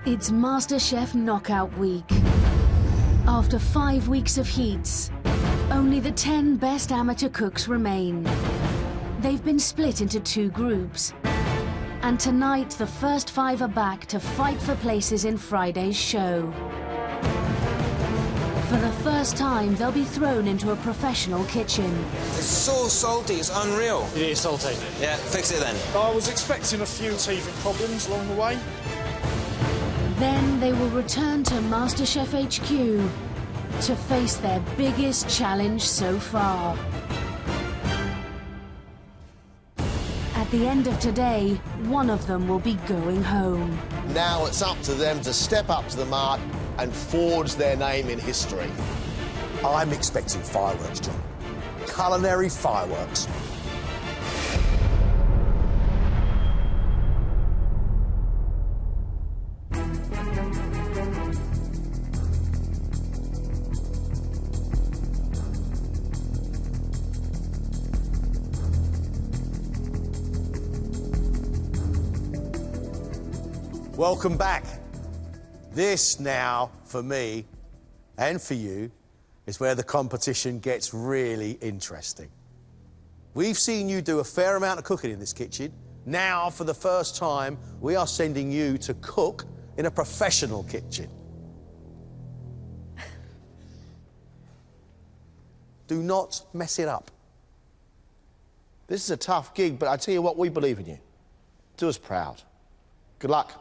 It's MasterChef Knockout Week. After 5 weeks of heats, only the 10 best amateur cooks remain. They've been split into 2 groups. And tonight, the first 5 are back to fight for places in Friday's show. For the first time, they'll be thrown into a professional kitchen. It's so salty, it's unreal. It is salty. Yeah, fix it then. I was expecting a few teething problems along the way. Then they will return to MasterChef HQ to face their biggest challenge so far. At the end of today, one of them will be going home. Now it's up to them to step up to the mark and forge their name in history. I'm expecting fireworks, John. Culinary fireworks. Welcome back. This now, for me and for you, is where the competition gets really interesting. We've seen you do a fair amount of cooking in this kitchen. Now, for the first time, we are sending you to cook in a professional kitchen. Do not mess it up. This is a tough gig, but I tell you what, we believe in you. Do us proud. Good luck.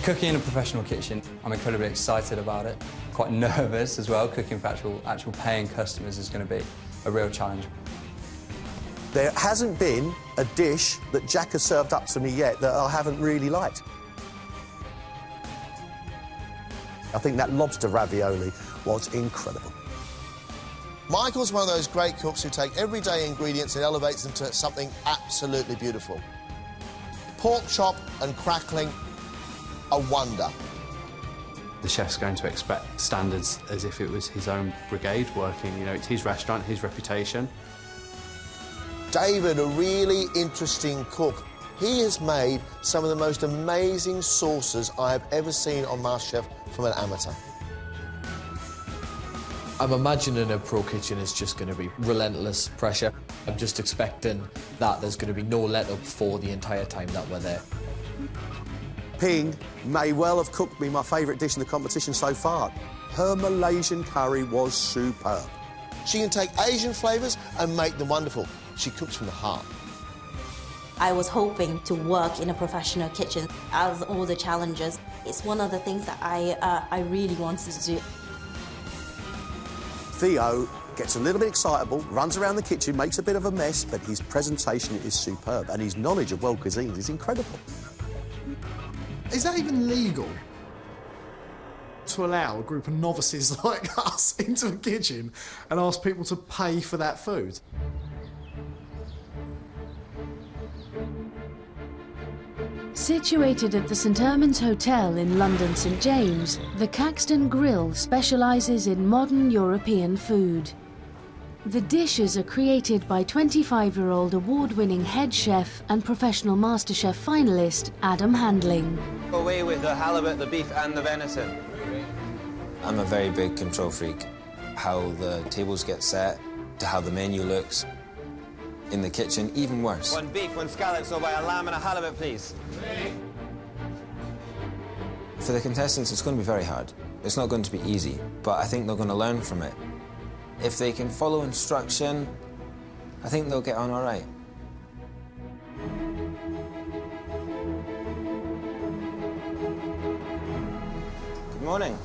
Cooking in a professional kitchen, I'm incredibly excited about it. Quite nervous as well. Cooking for actual paying customers is going to be a real challenge. There hasn't been a dish that Jack has served up to me yet that I haven't really liked. I think that lobster ravioli was incredible. Michael's one of those great cooks who take everyday ingredients and elevates them to something absolutely beautiful. Pork chop and crackling, a wonder. The chef's going to expect standards as if it was his own brigade working. You know, it's his restaurant, his reputation. David, a really interesting cook. He has made some of the most amazing sauces I have ever seen on MasterChef from an amateur. I'm imagining a pro kitchen is just going to be relentless pressure. I'm just expecting that there's going to be no let-up for the entire time that we're there. Ping may well have cooked me my favourite dish in the competition so far. Her Malaysian curry was superb. She can take Asian flavours and make them wonderful. She cooks from the heart. I was hoping to work in a professional kitchen. Out of all the challenges, it's one of the things that I really wanted to do. Theo gets a little bit excitable, runs around the kitchen, makes a bit of a mess, but his presentation is superb and his knowledge of world cuisines is incredible. Is that even legal to allow a group of novices like us into a kitchen and ask people to pay for that food? Situated at the St Ermines Hotel in London St James, the Caxton Grill specialises in modern European food. The dishes are created by 25-year-old award-winning head chef and professional MasterChef finalist Adam Handling. Away with the halibut, the beef and the venison. I'm a very big control freak. How the tables get set, to how the menu looks. In the kitchen, even worse. 1 beef, 1 scallop, so by a lamb and a halibut, please. For the contestants, it's going to be very hard. It's not going to be easy, but I think they're going to learn from it. If they can follow instruction, I think they'll get on all right. Good morning.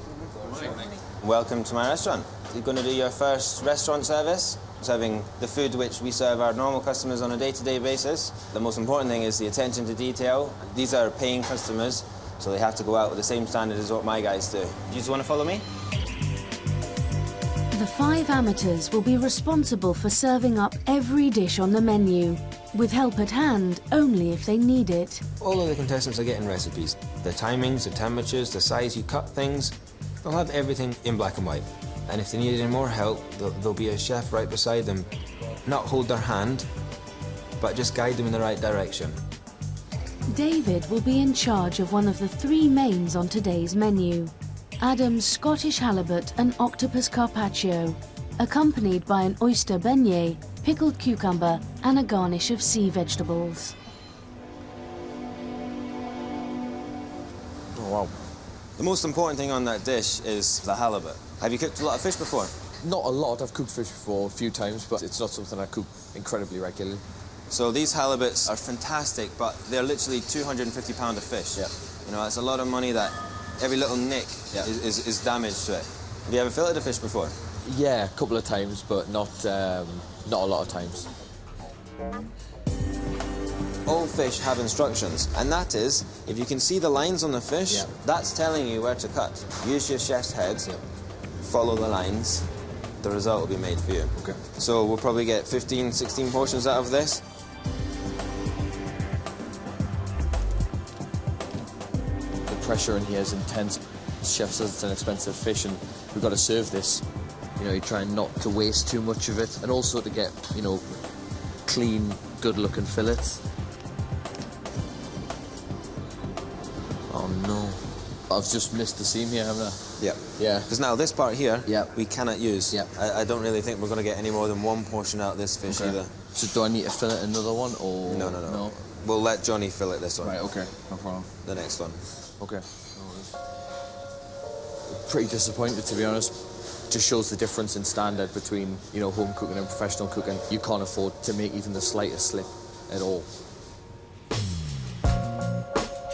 Good morning. Welcome to my restaurant. You're going to do your first restaurant service, serving the food which we serve our normal customers on a day-to-day basis. The most important thing is the attention to detail. These are paying customers, so they have to go out with the same standard as what my guys do. Do you just want to follow me? The 5 amateurs will be responsible for serving up every dish on the menu, with help at hand only if they need it. All of the contestants are getting recipes. The timings, the temperatures, the size you cut things. They'll have everything in black and white. And if they need any more help, there'll be a chef right beside them. Not hold their hand, but just guide them in the right direction. David will be in charge of one of the 3 mains on today's menu. Adam's Scottish halibut and octopus carpaccio, accompanied by an oyster beignet, pickled cucumber and a garnish of sea vegetables. Oh, wow. The most important thing on that dish is the halibut. Have you cooked a lot of fish before? Not a lot. I've cooked fish before a few times, but it's not something I cook incredibly regularly. So these halibuts are fantastic, but they're literally 250 pounds of fish. Yeah. You know, it's a lot of money that every little nick is damage to it. Have you ever filleted a fish before? Yeah, a couple of times, but not a lot of times. All fish have instructions, and that is, if you can see the lines on the fish, that's telling you where to cut. Use your chef's head, follow the lines, the result will be made for you. Okay. So we'll probably get 15, 16 portions out of this. The pressure in here is intense. The chef says it's an expensive fish, and we've got to serve this. You know, you're trying not to waste too much of it, and also to get, you know, clean, good-looking fillets. Oh, no. I've just missed the seam here, haven't I? Yeah. Yeah. Because now this part here, Yep. we cannot use. Yep. I don't really think we're going to get any more than 1 portion out of this fish either. So do I need to fillet another one, or...? No. We'll let Johnny fillet this one. Right, okay. No problem. The next one. Okay. Pretty disappointed, to be honest. Just shows the difference in standard between, you know, home cooking and professional cooking. You can't afford to make even the slightest slip at all.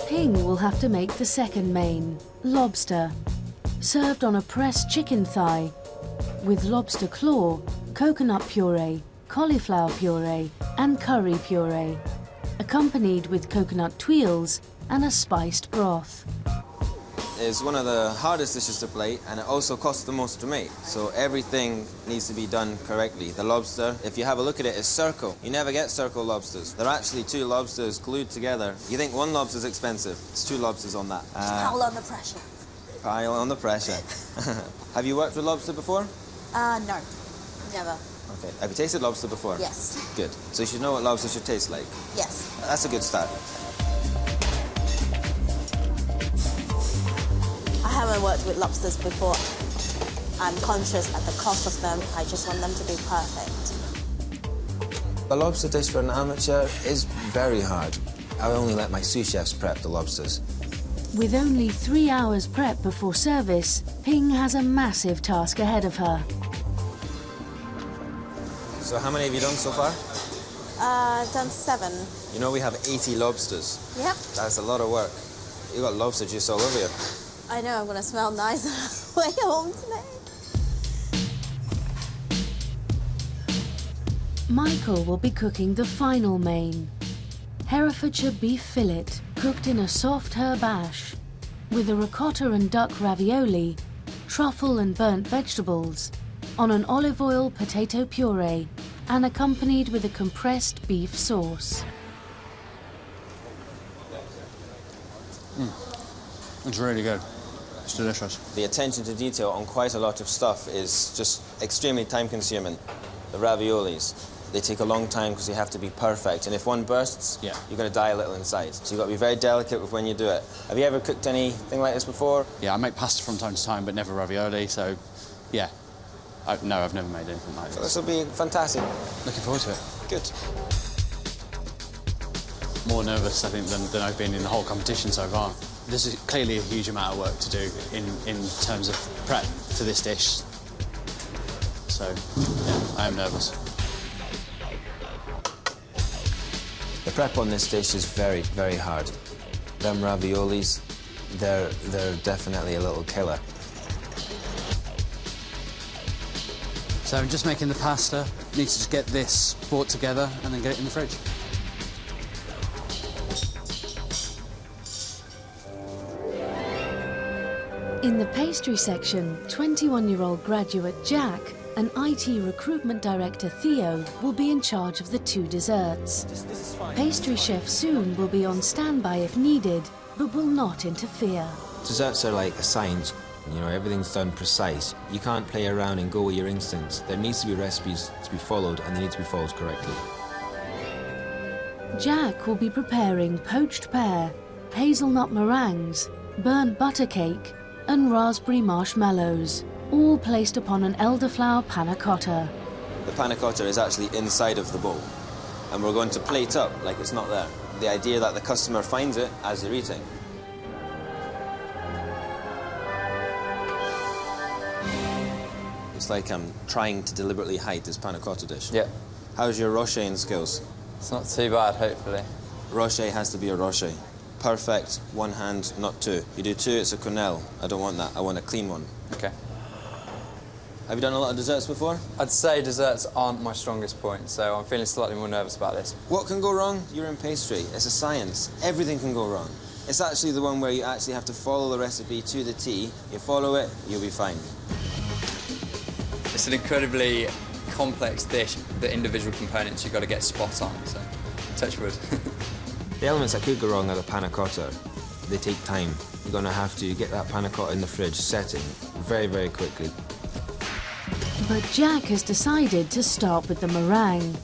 Ping will have to make the second main, lobster, served on a pressed chicken thigh with lobster claw, coconut puree, cauliflower puree and curry puree, accompanied with coconut tuiles and a spiced broth. It's one of the hardest dishes to plate, and it also costs the most to make. So everything needs to be done correctly. The lobster, if you have a look at it, is circle. You never get circle lobsters. They're actually 2 lobsters glued together. You think 1 lobster's expensive. It's 2 lobsters on that. Pile on the pressure. Pile on the pressure. Have you worked with lobster before? No, never. Okay. Have you tasted lobster before? Yes. Good. So you should know what lobster should taste like. Yes. That's a good start. I haven't worked with lobsters before. I'm conscious at the cost of them. I just want them to be perfect. A lobster dish for an amateur is very hard. I only let my sous chefs prep the lobsters. With only 3 hours prep before service, Ping has a massive task ahead of her. So how many have you done so far? Done 7. You know we have 80 lobsters. Yep. That's a lot of work. You got lobster juice all over you. I know I'm gonna smell nice on the way home today. Michael will be cooking the final main, Herefordshire beef fillet cooked in a soft herb ash, with a ricotta and duck ravioli, truffle and burnt vegetables, on an olive oil potato puree, and accompanied with a compressed beef sauce. It's really good. It's delicious. The attention to detail on quite a lot of stuff is just extremely time-consuming. The raviolis, they take a long time because they have to be perfect, and if one bursts, you're going to die a little inside. So you've got to be very delicate with when you do it. Have you ever cooked anything like this before? Yeah, I make pasta from time to time, but never ravioli, so yeah. No, I've never made anything like this. So this will be fantastic. Looking forward to it. Good. More nervous, I think, than I've been in the whole competition so far. This is clearly a huge amount of work to do in terms of prep for this dish. So, yeah, I am nervous. The prep on this dish is very, very hard. Them raviolis, they're definitely a little killer. So I'm just making the pasta. Need to just get this brought together and then get it in the fridge. In the pastry section, 21-year-old graduate Jack and IT recruitment director Theo will be in charge of the 2 desserts. Pastry chef Soon will be on standby if needed, but will not interfere. Desserts are like a science. You know, everything's done precise. You can't play around and go with your instincts. There needs to be recipes to be followed, and they need to be followed correctly. Jack will be preparing poached pear, hazelnut meringues, burnt butter cake, and raspberry marshmallows, all placed upon an elderflower panna cotta. The panna cotta is actually inside of the bowl, and we're going to plate up like it's not there. The idea that the customer finds it as they're eating. It's like I'm trying to deliberately hide this panna cotta dish. Yeah. How's your rocheing skills? It's not too bad, hopefully. Rocher has to be a rocher. Perfect, one hand, not two. You do two, it's a quenelle. I don't want that. I want a clean one. Okay. Have you done a lot of desserts before? I'd say desserts aren't my strongest point, so I'm feeling slightly more nervous about this. What can go wrong? You're in pastry. It's a science. Everything can go wrong. It's actually the one where you actually have to follow the recipe to the T. You follow it, you'll be fine. It's an incredibly complex dish. The individual components you've got to get spot on, so touch wood. The elements that could go wrong are the panna cotta. They take time. You're going to have to get that panna cotta in the fridge, setting very, very quickly. But Jack has decided to start with the meringue.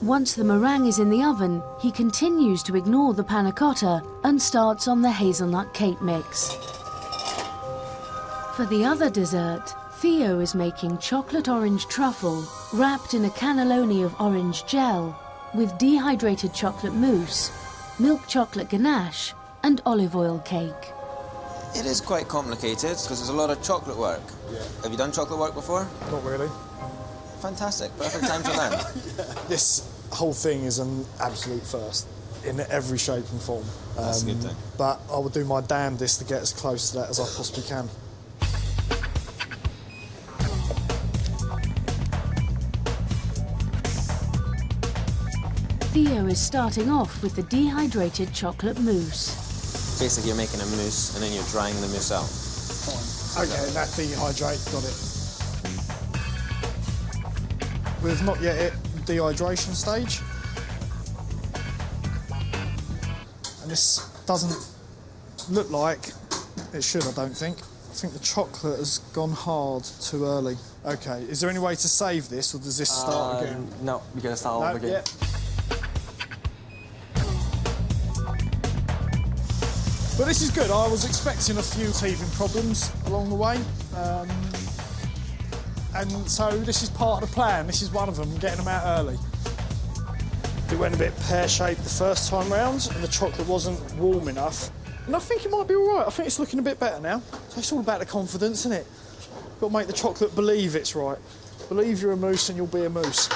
Once the meringue is in the oven, he continues to ignore the panna cotta and starts on the hazelnut cake mix. For the other dessert, Theo is making chocolate orange truffle wrapped in a cannelloni of orange gel with dehydrated chocolate mousse, milk chocolate ganache and olive oil cake. It is quite complicated because there's a lot of chocolate work. Yeah. Have you done chocolate work before? Not really. Fantastic. Perfect time to learn. This whole thing is an absolute first in every shape and form. That's a good thing. But I will do my damnedest to get as close to that as I possibly can. Theo is starting off with the dehydrated chocolate mousse. Basically, you're making a mousse and then you're drying the mousse out. Fine. Okay, that dehydrate, got it. We've not yet hit dehydration stage. And this doesn't look like it should, I don't think. I think the chocolate has gone hard too early. Okay, is there any way to save this, or does this start again? No, you're going to start over again. Yeah. But this is good. I was expecting a few teething problems along the way. And so this is part of the plan. This is one of them, getting them out early. It went a bit pear-shaped the first time round, and the chocolate wasn't warm enough. And I think it might be all right. I think it's looking a bit better now. So it's all about the confidence, isn't it? Got to make the chocolate believe it's right. Believe you're a mousse and you'll be a mousse.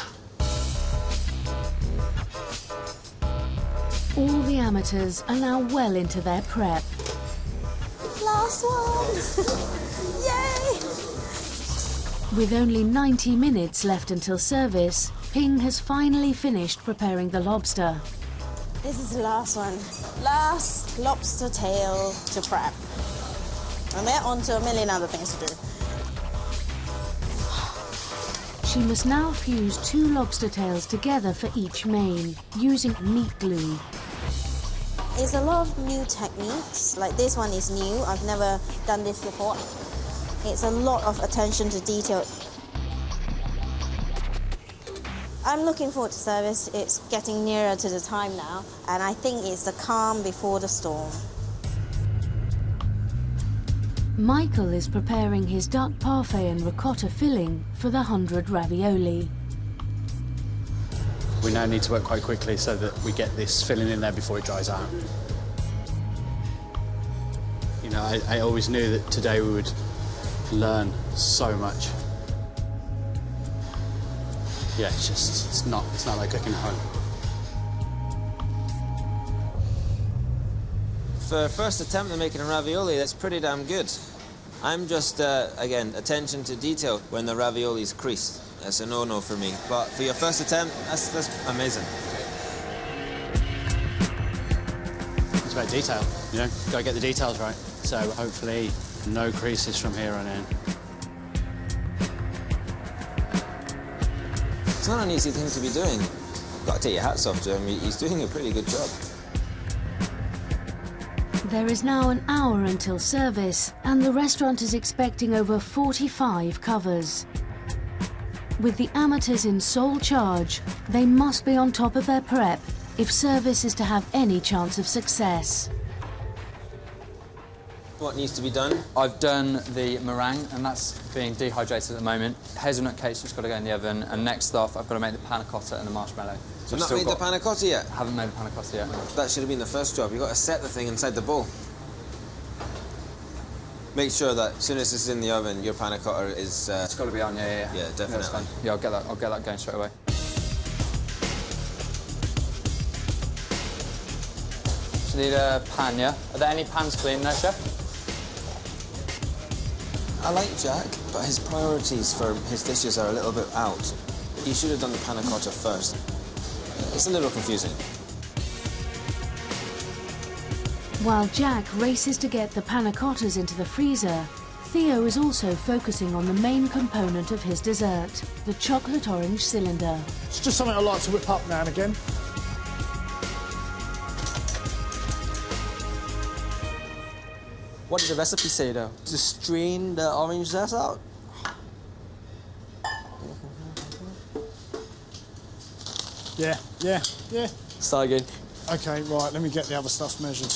All the amateurs are now well into their prep. Last one! Yay! With only 90 minutes left until service, Ping has finally finished preparing the lobster. This is the last one. Last lobster tail to prep. And they're on to a million other things to do. She must now fuse 2 lobster tails together for each main, using meat glue. It's a lot of new techniques. Like this one is new. I've never done this before. It's a lot of attention to detail. I'm looking forward to service. It's getting nearer to the time now, and I think it's the calm before the storm. Michael is preparing his duck parfait and ricotta filling for the 100 ravioli. We now need to work quite quickly so that we get this filling in there before it dries out. You know, I always knew that today we would learn so much. Yeah, it's not like cooking at home. For first attempt at making a ravioli, that's pretty damn good. I'm just, again, attention to detail when the ravioli's creased. That's a no-no for me. But for your first attempt, that's amazing. It's about detail, you know? Gotta get the details right. So hopefully no creases from here on in. It's not an easy thing to be doing. Got to take your hats off to him. He's doing a pretty good job. There is now an hour until service, and the restaurant is expecting over 45 covers. With the amateurs in sole charge, they must be on top of their prep if service is to have any chance of success. What needs to be done? I've done the meringue, and that's being dehydrated at the moment. Hazelnut cake's just got to go in the oven, and next off, I've got to make the panna cotta and the marshmallow. So You've not made the panna cotta yet? I haven't made the panna cotta yet. That should have been the first job. You've got to set the thing inside the bowl. Make sure that as soon as it's in the oven, your panna cotta is... It's got to be on, yeah. Yeah, definitely. Yeah, I'll get that going straight away. Just need a pan, yeah? Are there any pans clean there, Chef? I like Jack, but his priorities for his dishes are a little bit out. He should have done the panna cotta first. It's a little confusing. While Jack races to get the panna cottas into the freezer, Theo is also focusing on the main component of his dessert, the chocolate orange cylinder. It's just something I like to whip up now and again. What did the recipe say, though? To strain the orange zest out? Yeah. Start again. OK, right, let me get the other stuff measured.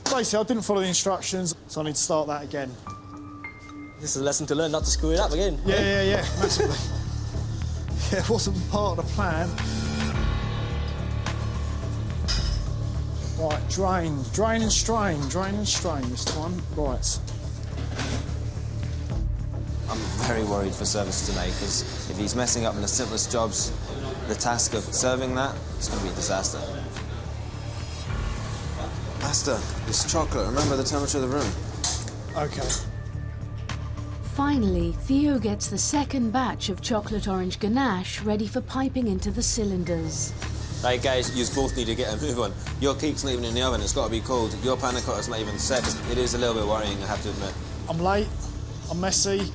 Basically, I didn't follow the instructions, so I need to start that again. This is a lesson to learn not to screw it up again. Yeah, massively. Yeah, it wasn't part of the plan. Right, drain and strain this time. Right. I'm very worried for service tonight, because if he's messing up in the simplest jobs, the task of serving that, it's going to be a disaster. Pasta, it's chocolate. Remember the temperature of the room. OK. Finally, Theo gets the second batch of chocolate orange ganache ready for piping into the cylinders. Right, guys, you both need to get a move on. Your cake's not even in the oven. It's got to be cold. Your panna cotta's not even set. It is a little bit worrying, I have to admit. I'm late, I'm messy,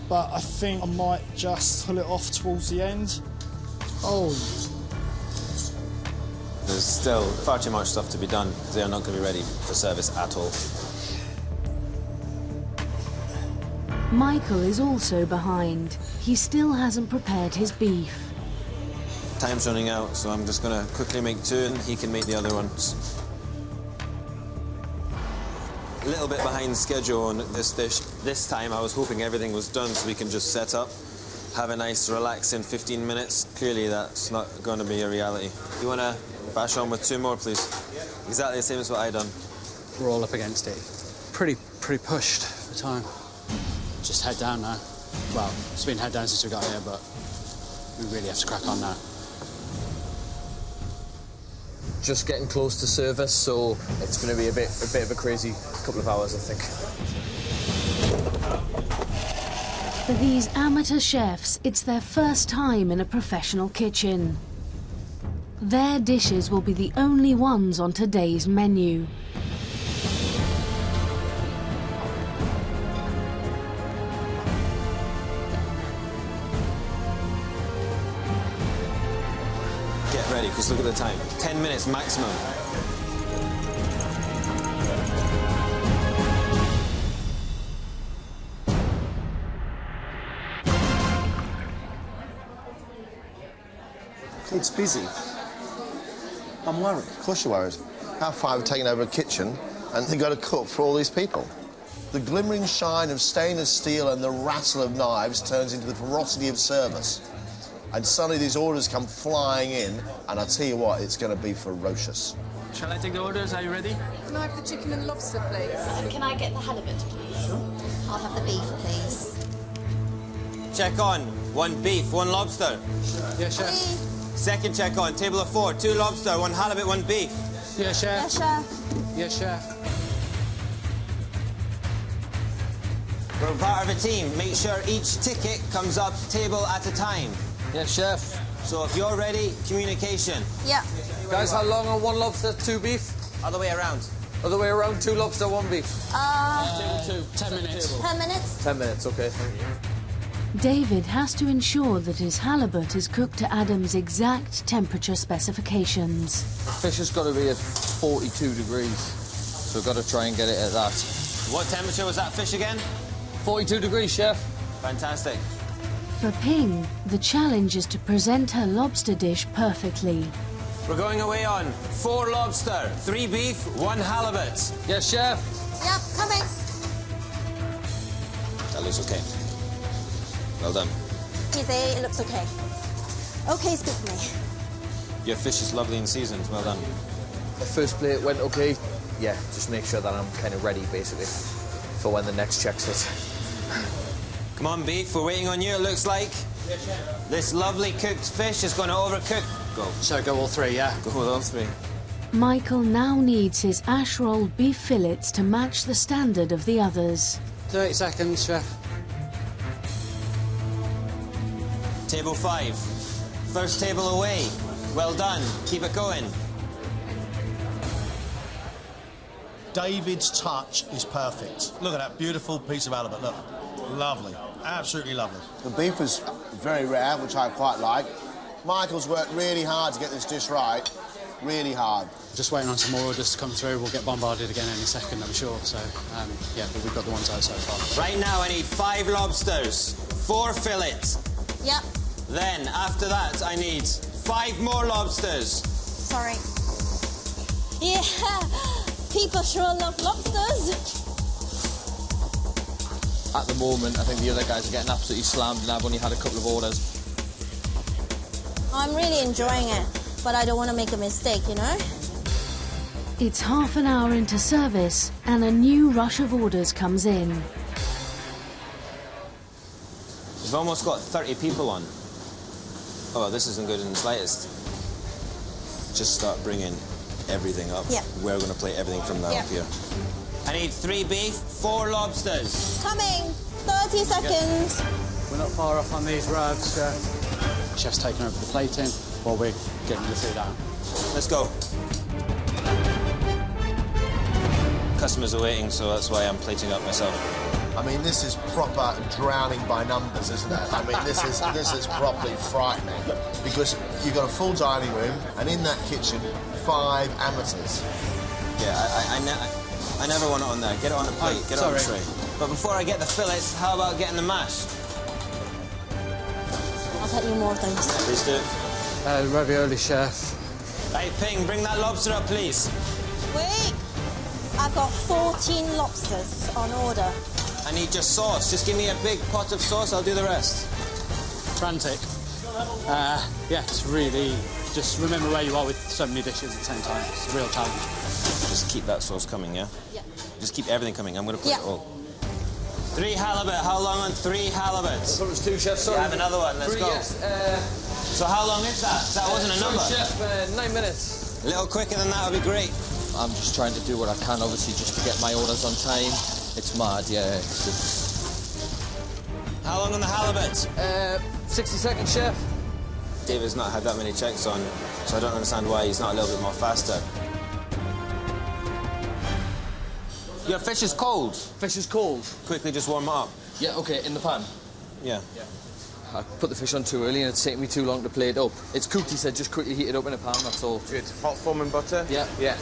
but I think I might just pull it off towards the end. Oh. There's still far too much stuff to be done. They are not going to be ready for service at all. Michael is also behind. He still hasn't prepared his beef. Time's running out, so I'm just going to quickly make two and he can make the other ones. A little bit behind schedule on this dish. This time I was hoping everything was done so we can just set up, have a nice relaxing 15 minutes. Clearly that's not going to be a reality. You want to bash on with two more, please? Exactly the same as what I done. We're all up against it. Pretty pushed for time. Just head down now. Well, it's been head down since we got here, but we really have to crack on now. Just getting close to service, so it's going to be a bit of a crazy couple of hours, I think. For these amateur chefs, it's their first time in a professional kitchen. Their dishes will be the only ones on today's menu. Get ready, because look at the time. 10 minutes maximum. It's busy. I'm worried. Of course you're worried. Our five have taken over a kitchen and they've got to cook for all these people. The glimmering shine of stainless steel and the rattle of knives turns into the ferocity of service. And suddenly these orders come flying in, and I tell you what, it's going to be ferocious. Shall I take the orders? Are you ready? Can I have the chicken and lobster, please? Can I get the halibut, please? I'll have the beef, please. Check on. 1 beef, 1 lobster. Yeah, chef. Second check on. Table of 4. 2 lobster, 1 halibut, 1 beef. Yeah, chef. Yes, chef. Yeah, chef. We're part of a team. Make sure each ticket comes up table at a time. Yeah, chef. So if you're ready, communication. Yeah. Guys, how long on 1 lobster, 2 beef? Other way around. Other way around, 2 lobster, 1 beef. Table 2, 10 minutes. 10 minutes? 10 minutes, OK. David has to ensure that his halibut is cooked to Adam's exact temperature specifications. The fish has got to be at 42 degrees. So we've got to try and get it at that. What temperature was that fish again? 42 degrees, chef. Fantastic. For Ping, the challenge is to present her lobster dish perfectly. We're going away on 4 lobster, 3 beef, 1 halibut. Yes, chef. Yep, coming. That looks okay. Well done. You say it looks okay. Okay, speak to me. Your fish is lovely and seasoned. Well done. The first plate went okay. Yeah, just make sure that I'm kind of ready, basically, for when the next check's hit. Come on, beef. We're waiting on you, it looks like. This lovely cooked fish is going to overcook. Go. So go all 3, yeah? Go with all 3. Michael now needs his ash rolled beef fillets to match the standard of the others. 30 seconds, chef. Table 5. First table away. Well done. Keep it going. David's touch is perfect. Look at that beautiful piece of halibut, look. Lovely, absolutely lovely. The beef was very rare, which I quite like. Michael's worked really hard to get this dish right, really hard. Just waiting on some more orders to come through. We'll get bombarded again any second, I'm sure. So, yeah, but we've got the ones out so far. Right now, I need 5 lobsters, 4 fillets. Yep. Then, after that, I need 5 more lobsters. Sorry. Yeah, people sure love lobsters. At the moment, I think the other guys are getting absolutely slammed, and I've only had a couple of orders. I'm really enjoying it, but I don't want to make a mistake, you know? It's half an hour into service, and a new rush of orders comes in. We've almost got 30 people on. Oh, well, this isn't good in the slightest. Just start bringing everything up. Yeah. We're going to plate everything from now up here. I need 3 beef, 4 lobsters. Coming. 30 seconds. We're not far off on these rubs, chef. Chef's taking over the plating while we're getting the food out. Let's go. Customers are waiting, so that's why I'm plating up myself. I mean, this is proper drowning by numbers, isn't it? I mean, this is properly frightening because you've got a full dining room, and in that kitchen, 5 amateurs. Yeah, I never want it on there. Get it on the plate, get it on the tray. But before I get the fillets, how about getting the mash? I'll get you more things. Please do. Ravioli, chef. Hey, Ping, bring that lobster up, please. Wait. I've got 14 lobsters on order. I need just sauce. Just give me a big pot of sauce, I'll do the rest. Frantic. Yeah, it's really... Just remember where you are with so many dishes at the same time. It's a real challenge. Just keep that sauce coming, yeah? Yeah. Just keep everything coming. I'm going to put it all. 3 halibut. How long on 3 halibut? I thought it was 2, chef, sorry. You have another one. Let's 3, go. yes. So how long is that? That wasn't a number. Sorry, chef, 9 minutes. A little quicker than that would be great. I'm just trying to do what I can, obviously, just to get my orders on time. It's mad, yeah. How long on the halibut? 60 seconds, chef. David's not had that many checks on, so I don't understand why he's not a little bit more faster. Your fish is cold. Fish is cold. Quickly just warm it up. Yeah, OK, in the pan. Yeah. I put the fish on too early and it's taken me too long to plate up. It's cooked, he said, just quickly heat it up in a pan, that's all. Good. Hot foam and butter? Yeah. Yeah.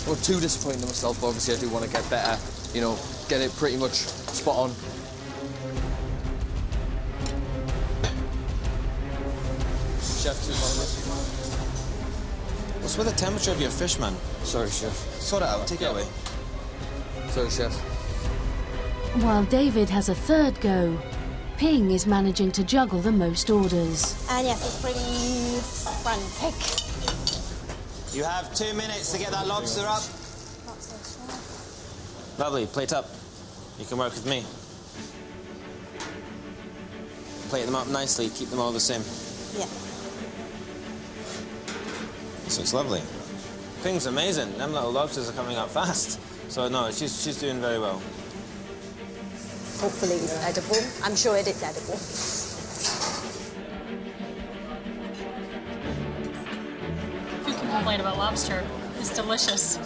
Well, too disappointed in myself, but obviously I do want to get better, you know, get it pretty much spot on. Chef, 2 minutes. What's with the temperature of your fish, man? Sorry, chef. Sort it out. Take it away. Sorry, chef. While David has a 3rd go, Ping is managing to juggle the most orders. And yes, it's pretty frantic. You have 2 minutes to get that lobster up. Lovely. Plate up. You can work with me. Plate them up nicely. Keep them all the same. Yeah. This looks lovely. Ping's amazing. Them little lobsters are coming up fast. So, no, she's doing very well. Hopefully it's edible. I'm sure it is edible. Who can complain about lobster? It's delicious.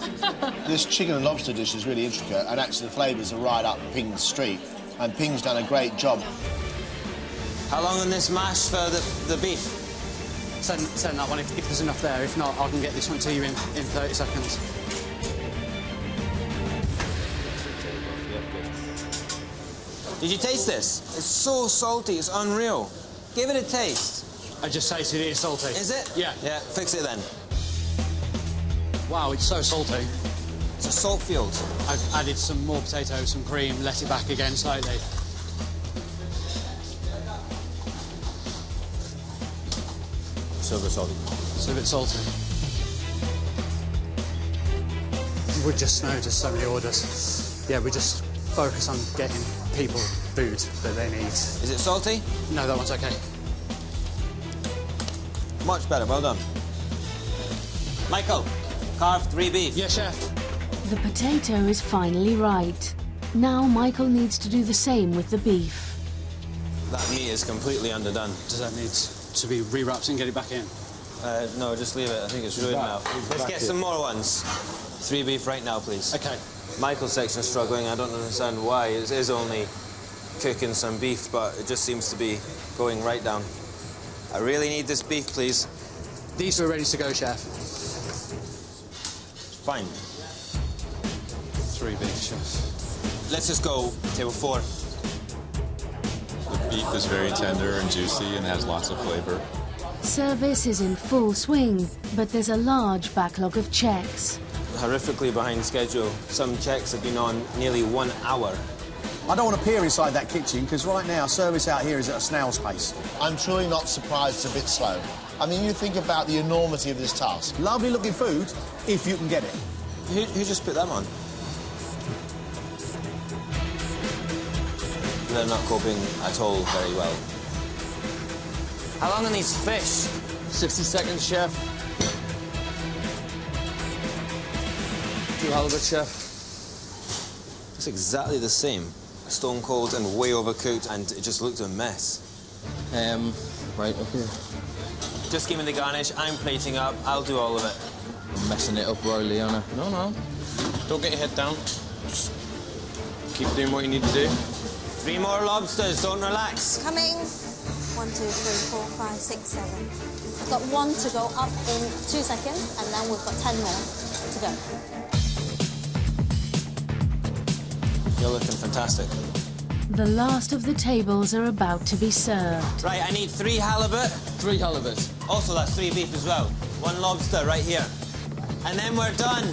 This chicken and lobster dish is really intricate, and actually the flavours are right up Ping's street. And Ping's done a great job. How long on this mash for the beef? Send that one if there's enough there. If not, I can get this one to you in 30 seconds. Did you taste this? It's so salty, it's unreal. Give it a taste. I just tasted it, it's salty. Is it? Yeah. Yeah, fix it then. Wow, it's so salty. It's a salt field. I've added some more potatoes, some cream, let it back again slightly. So a bit salty. It's a bit salty. We just noticed so many orders. Yeah, we just focus on getting people food that they need. Is it salty? No, that one's okay. Much better, well done. Michael, carved 3 beef. Yes, chef. The potato is finally right. Now Michael needs to do the same with the beef. That meat is completely underdone. Does that need to be re-wrapped and get it back in? No, just leave it. I think it's ruined now. Let's get some more ones. 3 beef right now, please. Okay. Michael's section is struggling. I don't understand why. It is only cooking some beef, but it just seems to be going right down. I really need this beef, please. These are ready to go, chef. Fine. 3 beef, chef. Let's just go table 4. The beef is very tender and juicy and has lots of flavor. Service is in full swing, but there's a large backlog of checks. Horrifically behind schedule. Some checks have been on nearly 1 hour. I don't want to peer inside that kitchen because right now service out here is at a snail's pace. I'm truly not surprised it's a bit slow. I mean, you think about the enormity of this task. Lovely looking food, if you can get it. Who just put them on? They're not coping at all very well. How long are these fish? 60 seconds, chef. 2 halibut, chef. It's exactly the same. Stone cold and way overcooked, and it just looked a mess. Right, okay. Just give me the garnish. I'm plating up. I'll do all of it. I'm messing it up royally, aren't I? No. Don't get your head down. Just keep doing what you need to do. 3 more lobsters. Don't relax. Coming. 1, 2, 3, 4, 5, 6, 7. I've got 1 to go up in 2 seconds, and then we've got 10 more to go. You're looking fantastic. The last of the tables are about to be served. Right, I need 3 halibut. 3 halibut. Also, that's 3 beef as well. 1 lobster right here. And then we're done.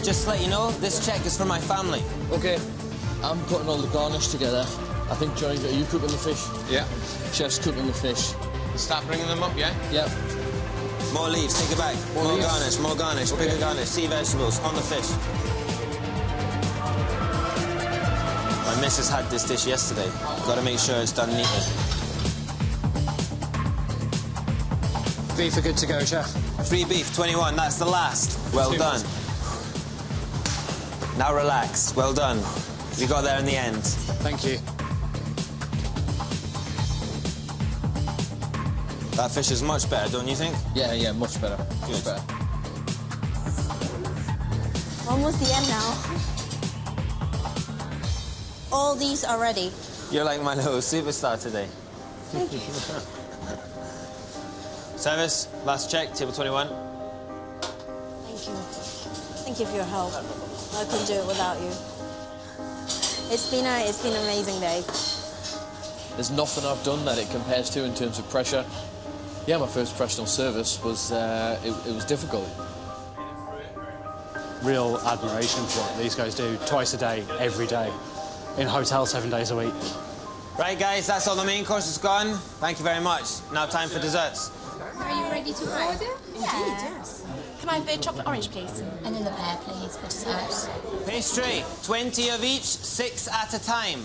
Just to let you know, this check is for my family. Okay, I'm putting all the garnish together. I think, Johnny, are you cooking the fish? Yeah. Chef's cooking the fish. Start bringing them up, yeah? Yep. More leaves, take it back. More leaves. garnish, bigger garnish. Sea vegetables on the fish. My missus had this dish yesterday. Got to make sure it's done neatly. Beef are good to go, chef. 3 beef, 21, that's the last. Well done. Now relax, well done. You got there in the end. Thank you. That fish is much better, don't you think? Yeah, much better. Good. Much better. Almost the end now. All these are ready. You're like my little superstar today. Thank you. Service, last check, table 21. Thank you. Thank you for your help. I couldn't do it without you. It's been an amazing day. There's nothing I've done that it compares to in terms of pressure. Yeah, my first professional service was, it was difficult. Real admiration for what these guys do twice a day, every day, in hotel 7 days a week. Right, guys, that's all the main course is gone. Thank you very much. Now time for desserts. Are you ready to order? Yes. Can I have the chocolate orange, please? And then the pear, please, for dessert. Pastry, 20 of each, 6 at a time.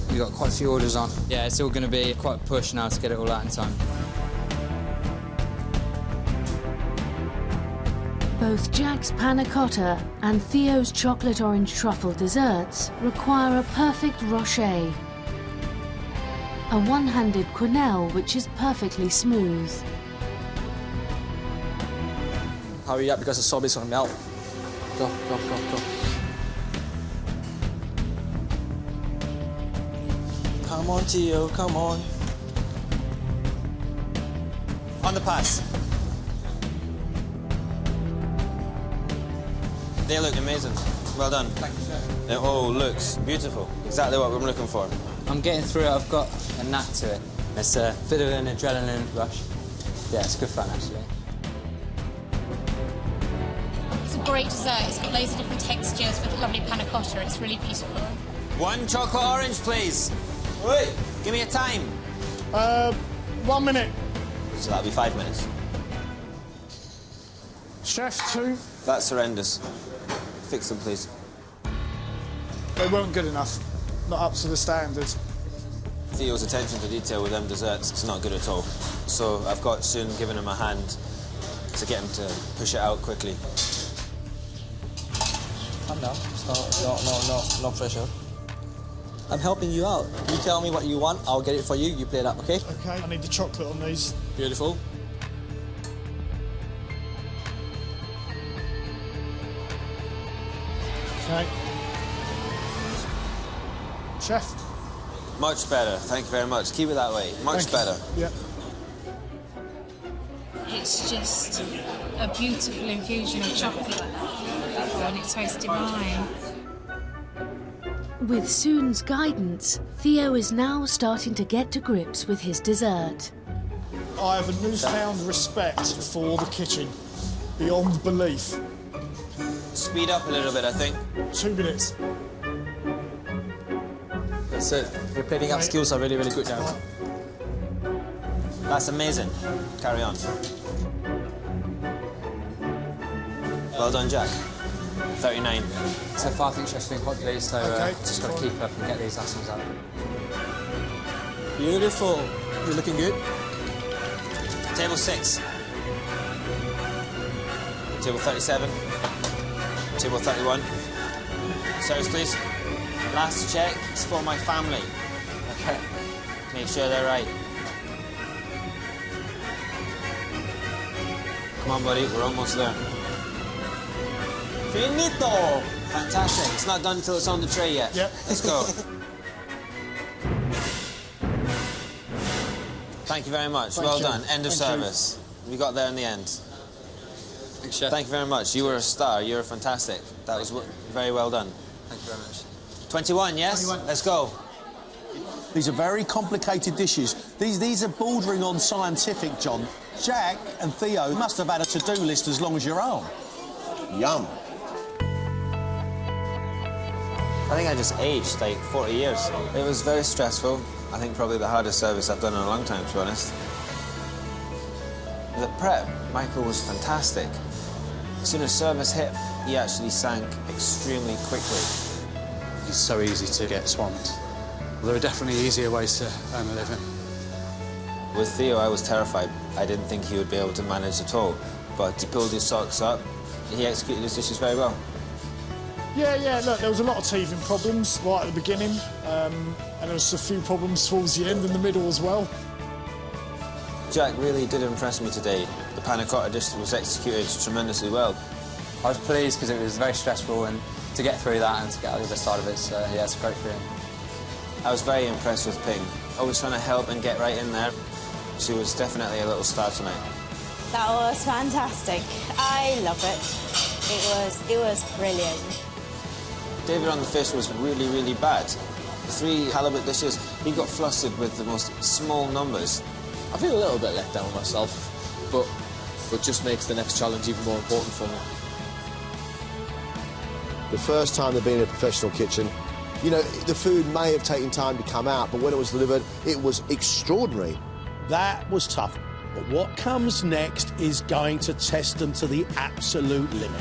We've got quite a few orders on. Yeah, it's all going to be quite a push now to get it all out in time. Both Jack's panna cotta and Theo's chocolate orange truffle desserts require a perfect rocher. A one-handed quenelle which is perfectly smooth. Hurry up because the sorbet is going to melt. Go. Come Come on, Theo, come on. On the pass. They look amazing. Well done. Thank you, sir. It all looks beautiful. Exactly what we're looking for. I'm getting through it. I've got a knack to it. It's a bit of an adrenaline rush. Yeah, it's good fun, actually. It's a great dessert. It's got loads of different textures with a lovely panna cotta. It's really beautiful. 1 chocolate orange, please. Wait. Give me a time. 1 minute. So that'll be 5 minutes. Chef, 2. That's horrendous. Fix them, please. They weren't good enough. Not up to the standard. Theo's attention to detail with them desserts is not good at all. So I've got soon given him a hand to get him to push it out quickly. Calm down. No pressure. I'm helping you out. You tell me what you want, I'll get it for you. You play it up, okay? OK, I need the chocolate on these. Beautiful. OK. Chef? Much better. Thank you very much. Keep it that way. Much better. Yeah. It's just a beautiful infusion of chocolate. And it tastes divine. With Soon's guidance, Theo is now starting to get to grips with his dessert. I have a newfound respect for the kitchen. Beyond belief. Speed up a little bit, I think. 2 minutes. That's it. Your plating up skills are really, really good now. That's amazing. Carry on. Well done, Jack. 39. So far, I think Chef's been quite pleased, so just got to keep up and get these last ones out. Beautiful. You're looking good. Table 6. Table 37. Table 31. Serves, please. Last check is for my family. Okay. Make sure they're right. Come on, buddy. We're almost there. Finito! Fantastic. It's not done until it's on the tray yet. Yep. Let's go. Thank you very much. Well done. End of service. We got there in the end. Thanks, Chef. Thank you very much. You were a star. You were fantastic. That was very well done. Thank you very much. 21, yes? 21. Let's go. These are very complicated dishes. These are bordering on scientific, John. Jack and Theo must have had a to-do list as long as your arm. Yum. I think I just aged like 40 years. It was very stressful. I think probably the hardest service I've done in a long time, to be honest. The prep, Michael was fantastic. As soon as service hit, he actually sank extremely quickly. It's so easy to get swamped. There are definitely easier ways to earn a living. With Theo, I was terrified. I didn't think he would be able to manage at all. But he pulled his socks up. He executed his dishes very well. Yeah, look, there was a lot of teething problems right at the beginning, and there was a few problems towards the end and the middle as well. Jack really did impress me today. The panna cotta dish was executed tremendously well. I was pleased because it was very stressful, and to get through that and to get out the other side of it, so yeah, it's a great feeling. I was very impressed with Ping. Always trying to help and get right in there. She was definitely a little star tonight. That was fantastic. I love it. It was brilliant. David on the fish was really, really bad. The 3 halibut dishes, he got flustered with the most small numbers. I feel a little bit let down myself, but just makes the next challenge even more important for me. The first time they've been in a professional kitchen, you know, the food may have taken time to come out, but when it was delivered, it was extraordinary. That was tough. But what comes next is going to test them to the absolute limit.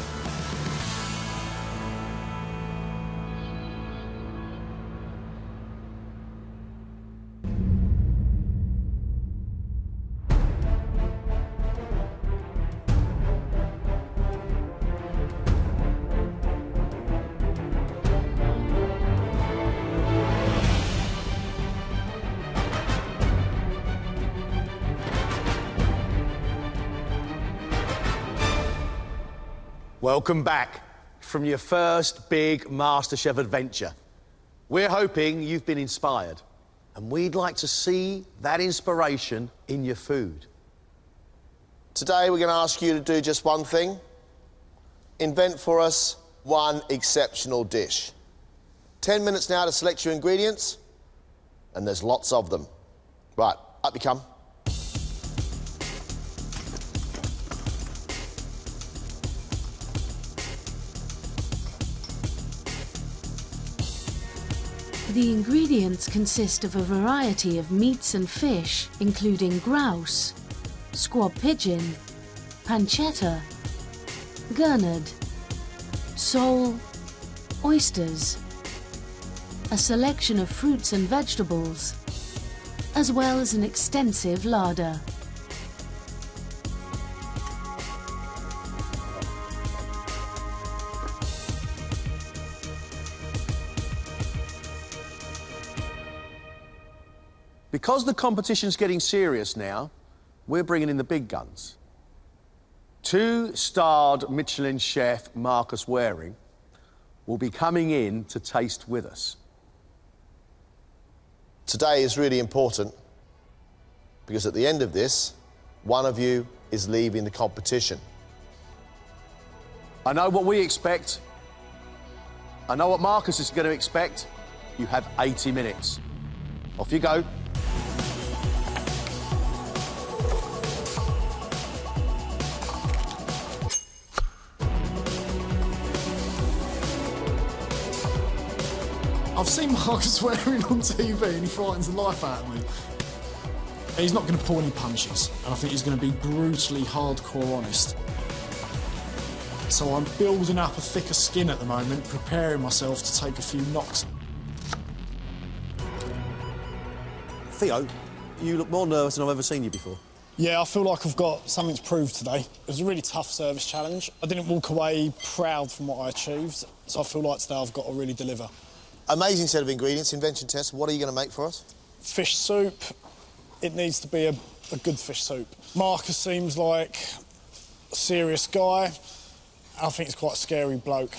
Welcome back from your first big MasterChef adventure. We're hoping you've been inspired. And we'd like to see that inspiration in your food. Today we're going to ask you to do just one thing. Invent for us one exceptional dish. 10 minutes now to select your ingredients, and there's lots of them. Right, up you come. The ingredients consist of a variety of meats and fish, including grouse, squab pigeon, pancetta, gurnard, sole, oysters, a selection of fruits and vegetables, as well as an extensive larder. Because the competition's getting serious now, we're bringing in the big guns. 2-starred Michelin chef Marcus Waring will be coming in to taste with us. Today is really important because at the end of this, one of you is leaving the competition. I know what we expect. I know what Marcus is going to expect. You have 80 minutes. Off you go. I've seen Marcus Waring on TV and he frightens the life out of me. He's not going to pull any punches, and I think he's going to be brutally hardcore honest. So I'm building up a thicker skin at the moment, preparing myself to take a few knocks. Theo, you look more nervous than I've ever seen you before. Yeah, I feel like I've got something to prove today. It was a really tough service challenge. I didn't walk away proud from what I achieved, so I feel like today I've got to really deliver. Amazing set of ingredients, invention test. What are you going to make for us? Fish soup. It needs to be a good fish soup. Marcus seems like a serious guy. I think he's quite a scary bloke.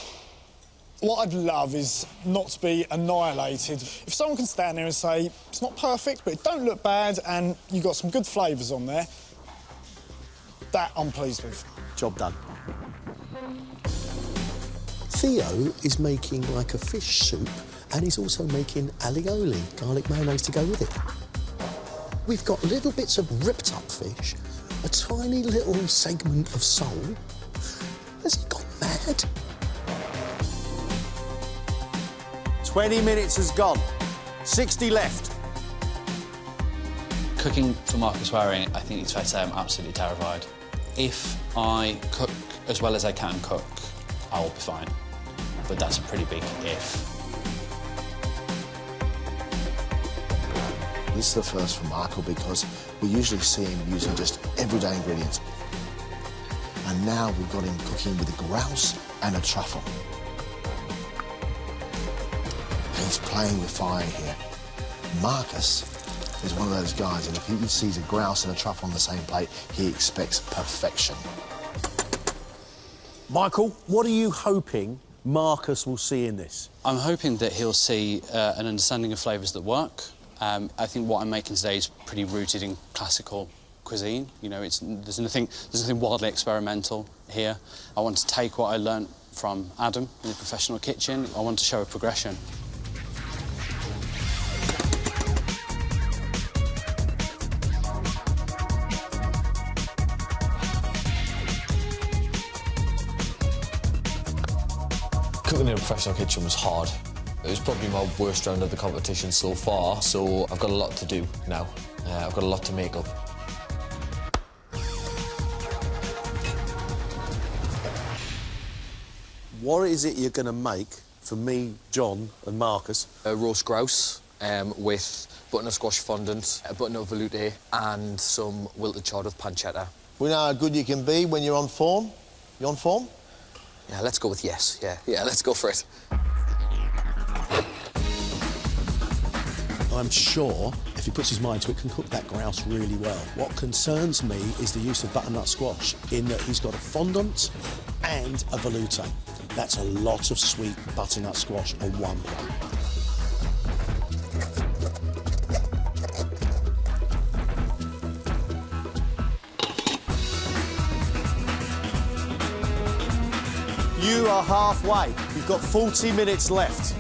What I'd love is not to be annihilated. If someone can stand there and say, it's not perfect, but it don't look bad, and you've got some good flavours on there, that I'm pleased with. Job done. Theo is making like a fish soup, and he's also making alioli, garlic mayonnaise to go with it. We've got little bits of ripped up fish, a tiny little segment of sole. Has he gone mad? 20 minutes has gone. 60 left. Cooking for Marcus Waring, I think it's fair to say I'm absolutely terrified. If I cook as well as I can cook, I will be fine. But that's a pretty big if. This is the first for Michael because we usually see him using just everyday ingredients. And now we've got him cooking with a grouse and a truffle. He's playing with fire here. Marcus is one of those guys, and if he sees a grouse and a truffle on the same plate, he expects perfection. Michael, what are you hoping Marcus will see in this? I'm hoping that he'll see an understanding of flavours that work. I think what I'm making today is pretty rooted in classical cuisine. You know, there's nothing wildly experimental here. I want to take what I learnt from Adam in the professional kitchen. I want to show a progression. Cooking in a professional kitchen was hard. It was probably my worst round of the competition so far, so I've got a lot to do now. I've got a lot to make up. What is it you're going to make for me, John and Marcus? A roast grouse with butternut squash fondant, a butternut velouté and some wilted chard with pancetta. We know how good you can be when you're on form. You on form? Yeah, let's go with yes. Yeah, let's go for it. I'm sure if he puts his mind to it, can cook that grouse really well. What concerns me is the use of butternut squash, in that he's got a fondant and a velouté. That's a lot of sweet butternut squash on one plate. You are halfway. You've got 40 minutes left.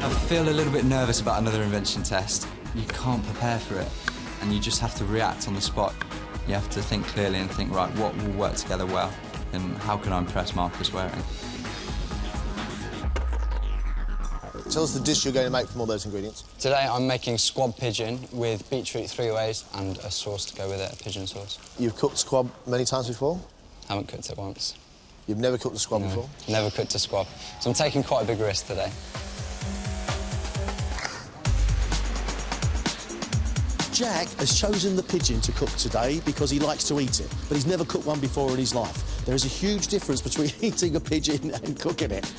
I feel a little bit nervous about another invention test. You can't prepare for it, and you just have to react on the spot. You have to think clearly and think, right, what will work together well, and how can I impress Marcus Waring? Tell us the dish you're going to make from all those ingredients. Today I'm making squab pigeon with beetroot three ways and a sauce to go with it, a pigeon sauce. You've cooked squab many times before? Haven't cooked it once. You've never cooked a squab before? Never cooked a squab. So I'm taking quite a big risk today. Jack has chosen the pigeon to cook today because he likes to eat it, but he's never cooked one before in his life. There is a huge difference between eating a pigeon and cooking it.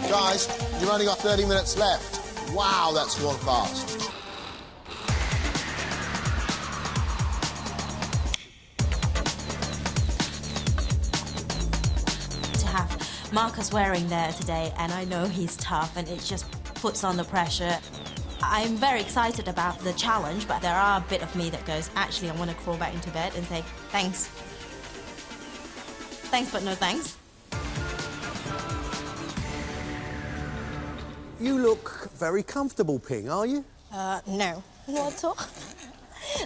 Guys, you've only got 30 minutes left. Wow, that's gone fast. To have Marcus Waring there today, and I know he's tough, and it just puts on the pressure. I'm very excited about the challenge, but there are a bit of me that goes, actually, I want to crawl back into bed and say, thanks. Thanks, but no thanks. You look very comfortable, Ping, are you? No, not at all.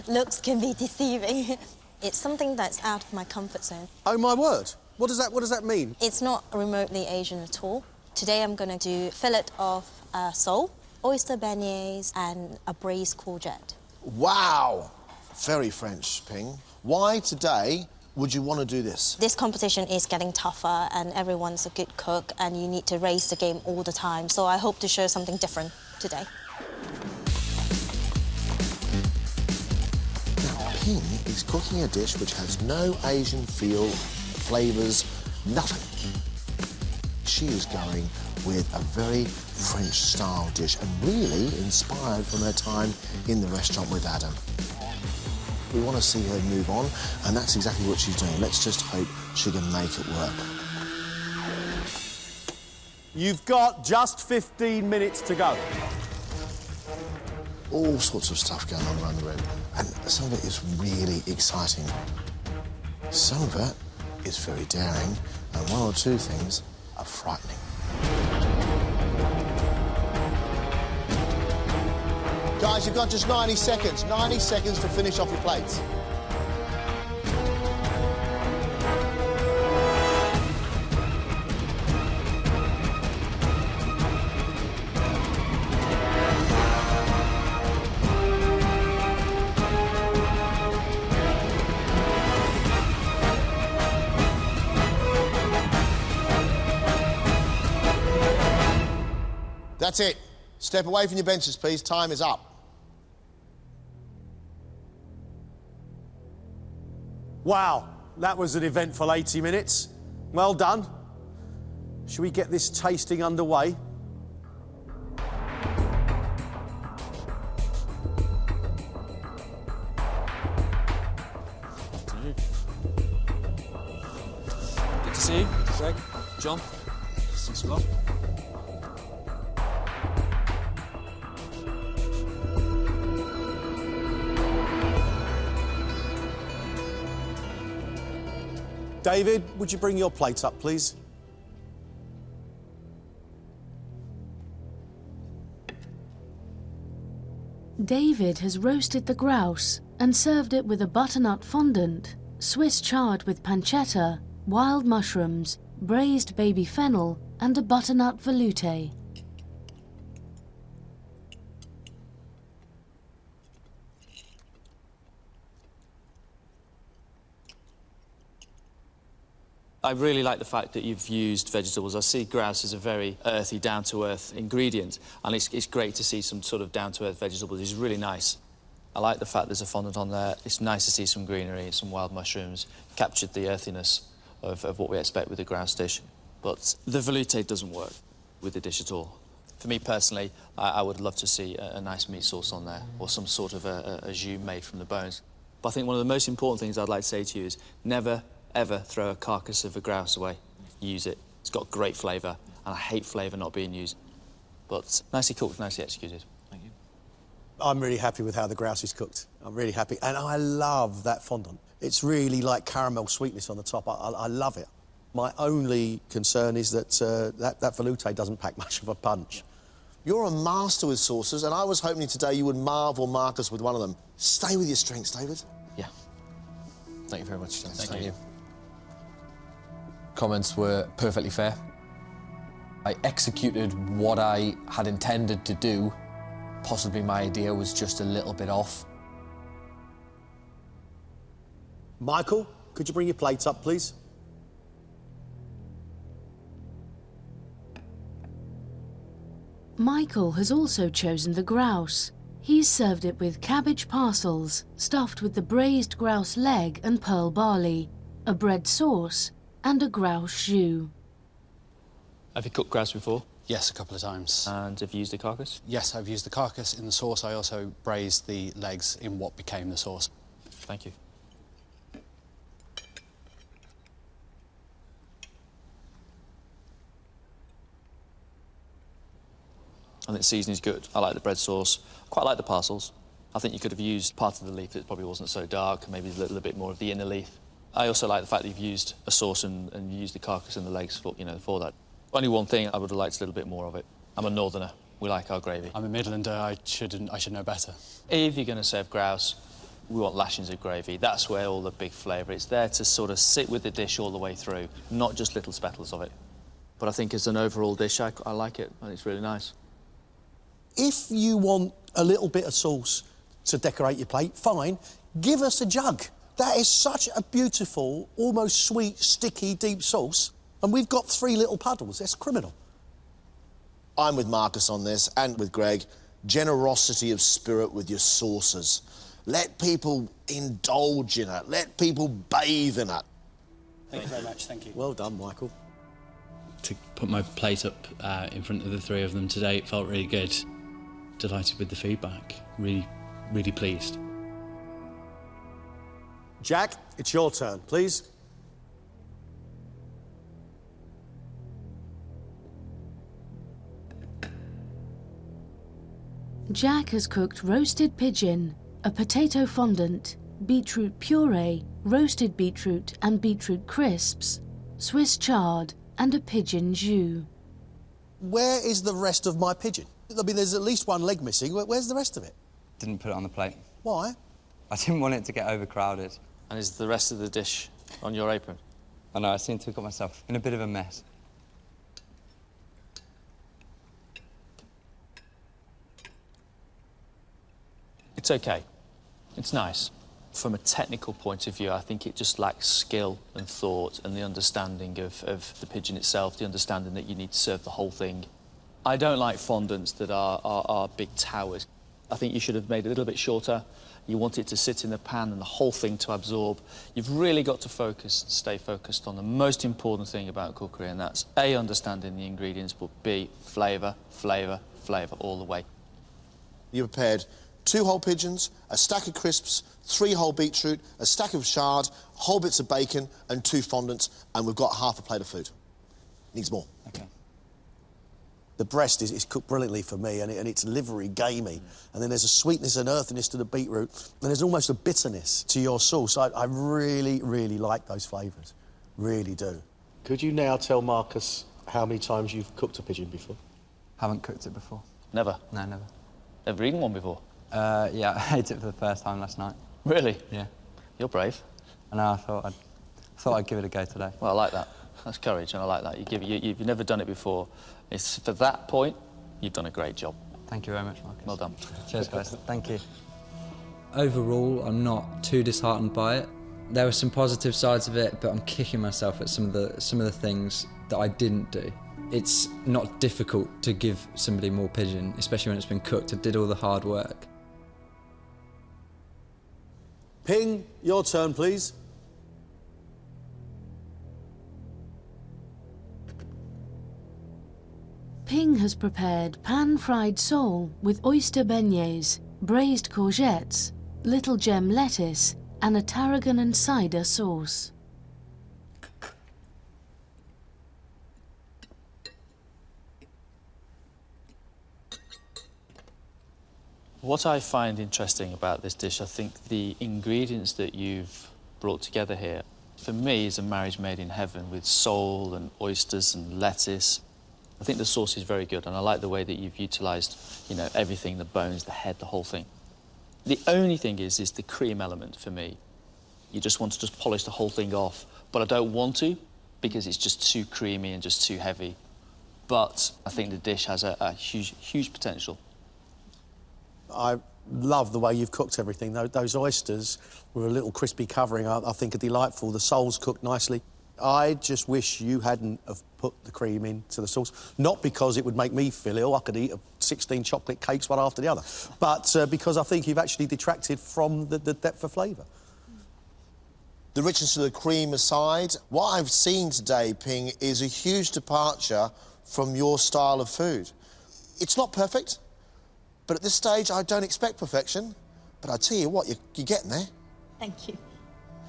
Looks can be deceiving. It's something that's out of my comfort zone. Oh, my word. What does that mean? It's not remotely Asian at all. Today I'm going to do fillet of sole, oyster beignets and a braised courgette. Wow. Very French, Ping. Why today would you want to do this? This competition is getting tougher and everyone's a good cook and you need to raise the game all the time. So I hope to show something different today. Now, Ping is cooking a dish which has no Asian feel, flavours, nothing. She is going with a very French-style dish and really inspired from her time in the restaurant with Adam. We want to see her move on, and that's exactly what she's doing. Let's just hope she can make it work. You've got just 15 minutes to go. All sorts of stuff going on around the room, and some of it is really exciting. Some of it is very daring, and one or two things are frightening. Guys, you've got just 90 seconds. 90 seconds to finish off your plates. That's it. Step away from your benches, please. Time is up. Wow, that was an eventful 80 minutes. Well done. Should we get this tasting underway? Good to see you, Greg, John. Thanks a lot. David, would you bring your plate up, please? David has roasted the grouse and served it with a butternut fondant, Swiss chard with pancetta, wild mushrooms, braised baby fennel, and a butternut veloute. I really like the fact that you've used vegetables. I see grouse as a very earthy, down-to-earth ingredient, and it's great to see some sort of down-to-earth vegetables. It's really nice. I like the fact there's a fondant on there. It's nice to see some greenery, some wild mushrooms. Captured the earthiness of what we expect with a grouse dish. But the veloute doesn't work with the dish at all. For me personally, I would love to see a nice meat sauce on there, or some sort of a jus made from the bones. But I think one of the most important things I'd like to say to you is never, ever throw a carcass of a grouse away. Use it. It's got great flavour, and I hate flavour not being used. But nicely cooked, nicely executed. Thank you. I'm really happy with how the grouse is cooked. I'm really happy. And I love that fondant. It's really like caramel sweetness on the top. I love it. My only concern is that that velouté doesn't pack much of a punch. You're a master with sauces, and I was hoping today you would marvel Marcus with one of them. Stay with your strengths, David. Yeah. Thank you very much, John. Thank you. Comments were perfectly fair. I executed what I had intended to do. Possibly my idea was just a little bit off. Michael, could you bring your plates up, please? Michael has also chosen the grouse. He's served it with cabbage parcels, stuffed with the braised grouse leg and pearl barley, a bread sauce, and a grouse jus. Have you cooked grouse before? Yes, a couple of times. And have you used the carcass? Yes, I've used the carcass in the sauce. I also braised the legs in what became the sauce. Thank you. I think the seasoning's good. I like the bread sauce. Quite like the parcels. I think you could have used part of the leaf that probably wasn't so dark, maybe a little bit more of the inner leaf. I also like the fact that you've used a sauce and you used the carcass and the legs for, for that. Only one thing, I would have liked a little bit more of it. I'm a northerner. We like our gravy. I'm a Midlander. I should know better. If you're going to serve grouse, we want lashings of gravy. That's where all the big flavour. It's there to sort of sit with the dish all the way through, not just little speckles of it. But I think as an overall dish, I like it, and it's really nice. If you want a little bit of sauce to decorate your plate, fine, give us a jug. That is such a beautiful, almost sweet, sticky, deep sauce, and we've got 3 little puddles. That's criminal. I'm with Marcus on this, and with Greg. Generosity of spirit with your sauces. Let people indulge in it. Let people bathe in it. Thank you very much, thank you. Well done, Michael. To put my plate up in front of the 3 of them today, it felt really good. Delighted with the feedback. Really, really pleased. Jack, it's your turn, please. Jack has cooked roasted pigeon, a potato fondant, beetroot puree, roasted beetroot and beetroot crisps, Swiss chard, and a pigeon jus. Where is the rest of my pigeon? I mean, there's at least one leg missing. Where's the rest of it? Didn't put it on the plate. Why? I didn't want it to get overcrowded. And is the rest of the dish on your apron? I know, I seem to have got myself in a bit of a mess. It's okay. It's nice. From a technical point of view, I think it just lacks skill and thought and the understanding of the pigeon itself, the understanding that you need to serve the whole thing. I don't like fondants that are big towers. I think you should have made it a little bit shorter. You want it to sit in the pan and the whole thing to absorb. You've really got to focus, stay focused on the most important thing about cookery, and that's A, understanding the ingredients, but B, flavour, flavour, flavour all the way. You prepared 2 whole pigeons, a stack of crisps, 3 whole beetroot, a stack of chard, whole bits of bacon, and 2 fondants, and we've got half a plate of food. Needs more. Okay. The breast is cooked brilliantly for me, and it's livery, gamey. And then there's a sweetness and earthiness to the beetroot, and there's almost a bitterness to your sauce. I really, really like those flavours. Really do. Could you now tell Marcus how many times you've cooked a pigeon before? Haven't cooked it before. Never? No, never. Ever eaten one before? Yeah, I ate it for the first time last night. Really? Yeah. You're brave. I know, I thought I'd give it a go today. Well, I like that. That's courage, and I like that. You've never done it before. It's for that point, you've done a great job. Thank you very much, Marcus. Well done. Cheers, guys. Thank you. Overall, I'm not too disheartened by it. There were some positive sides of it, but I'm kicking myself at some of the things that I didn't do. It's not difficult to give somebody more pigeon, especially when it's been cooked. I did all the hard work. Ping, your turn, please. Ping has prepared pan-fried sole with oyster beignets, braised courgettes, little gem lettuce, and a tarragon and cider sauce. What I find interesting about this dish, I think the ingredients that you've brought together here, for me, is a marriage made in heaven with sole and oysters and lettuce. I think the sauce is very good, and I like the way that you've utilised, you know, everything, the bones, the head, the whole thing. The only thing is the cream element for me. You just want to just polish the whole thing off, but I don't want to because it's just too creamy and just too heavy. But I think the dish has a huge, huge potential. I love the way you've cooked everything. Those oysters with a little crispy covering, I think, are delightful. The sole's cooked nicely. I just wish you hadn't have put the cream into the sauce. Not because it would make me feel ill. I could eat 16 chocolate cakes one after the other. But because I think you've actually detracted from the depth of flavour. The richness of the cream aside, what I've seen today, Ping, is a huge departure from your style of food. It's not perfect, but at this stage, I don't expect perfection. But I tell you what, you're getting there. Thank you.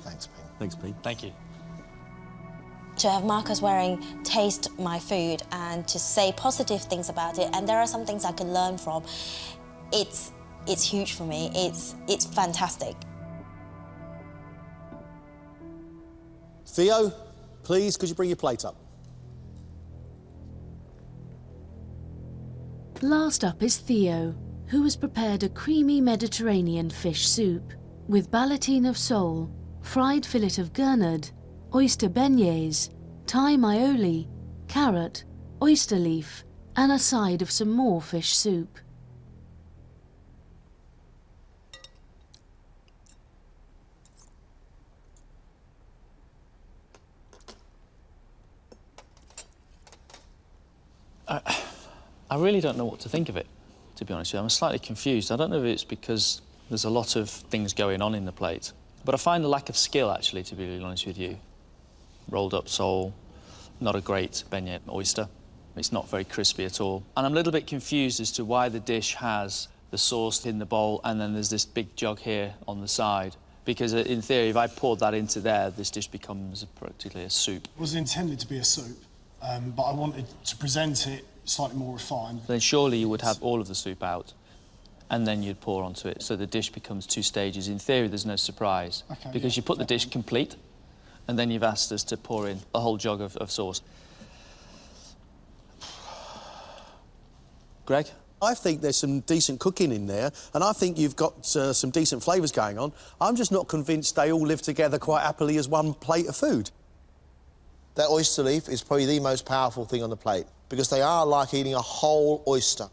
Thanks, Ping. Thanks, Ping. Thank you. To have Marcus Waring taste my food and to say positive things about it, and there are some things I can learn from, it's huge for me. It's fantastic. Theo, please, could you bring your plate up? Last up is Theo, who has prepared a creamy Mediterranean fish soup with ballotine of sole, fried fillet of gurnard, oyster beignets, Thai aioli, carrot, oyster leaf, and a side of some more fish soup. I really don't know what to think of it, to be honest with you. I'm slightly confused. I don't know if it's because there's a lot of things going on in the plate, but I find the lack of skill, actually, to be really honest with you. Rolled up sole, not a great beignet oyster. It's not very crispy at all. And I'm a little bit confused as to why the dish has the sauce in the bowl and then there's this big jug here on the side. Because in theory, if I poured that into there, this dish becomes practically a soup. It was intended to be a soup, but I wanted to present it slightly more refined. Then surely you would have all of the soup out and then you'd pour onto it, so the dish becomes 2 stages. In theory, there's no surprise, okay, because you put the dish complete and then you've asked us to pour in a whole jug of sauce. Greg? I think there's some decent cooking in there, and I think you've got some decent flavours going on. I'm just not convinced they all live together quite happily as one plate of food. That oyster leaf is probably the most powerful thing on the plate because they are like eating a whole oyster.